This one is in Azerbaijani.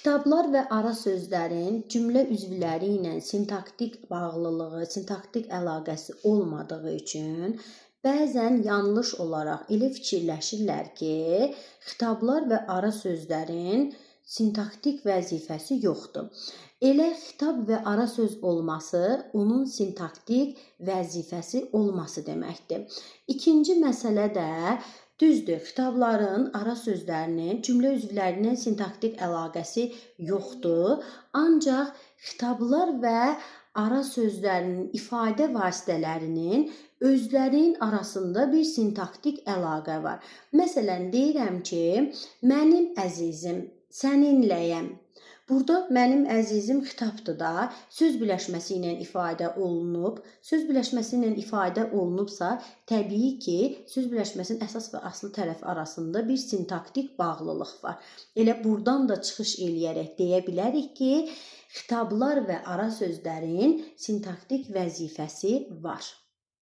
Xitablar və ara sözlərin cümlə üzvləri ilə sintaktik bağlılığı, sintaktik əlaqəsi olmadığı üçün bəzən yanlış olaraq elə fikirləşirlər ki, xitablar və ara sözlərin sintaktik vəzifəsi yoxdur. Elə xitab və ara söz olması onun sintaktik vəzifəsi olması deməkdir. İkinci məsələ də düzdür, xitabların, ara sözlərinin cümlə üzvlərinin sintaktik əlaqəsi yoxdur. Ancaq xitablar və ara sözlərinin ifadə vasitələrinin özlərinin arasında bir sintaktik əlaqə var. Məsələn, deyirəm ki, mənim əzizim, səninləyəm. Burada mənim əzizim xitabdır da, söz birləşməsi ilə ifadə olunub. Söz birləşməsi ilə ifadə olunubsa, təbii ki, söz birləşməsinin əsas və aslı tərəf arasında bir sintaktik bağlılıq var. Elə buradan da çıxış eləyərək deyə bilərik ki, xitablar və ara sözlərin sintaktik vəzifəsi var.